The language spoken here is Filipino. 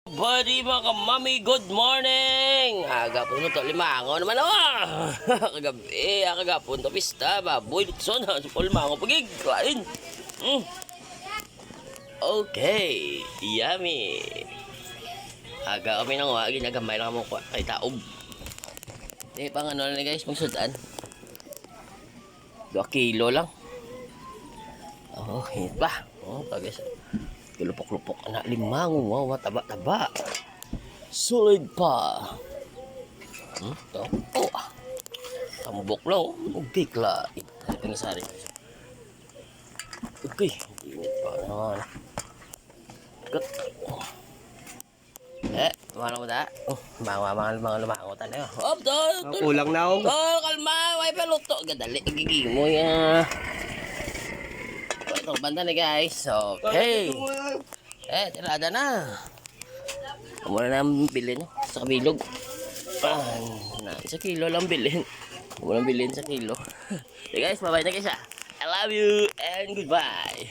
Buddy mga kamami, good morning! Aga po na to, limango naman ako! Kagabi, to pista, baboy, lutson, sa limango, pagig, kain! Okay, yummy! Aga kami nang wagi, nagamay lang mo kay taob. Pang ano na guys, magsudan. 2 kilo lang. Oh, hit pa. Oh, guys. Lupok-lupok anak limango, wow, taba-taba. Solid pa. To. Oh. Tambok lang, bigla. Ang sari. Okay, init pa naman. Good. Mana mo da? Mga lumango tayo. Op, tol. Kulang na ako. Tol, kalma, way peluto. Gadali, gigi mo ya. Ito, banda na guys. Okay. Tirada na. Muna na ang bilhin sa kabilog. 1 kilo lang bilhin. Muna bilhin sa kilo. Okay guys, bye-bye na guys. I love you and goodbye.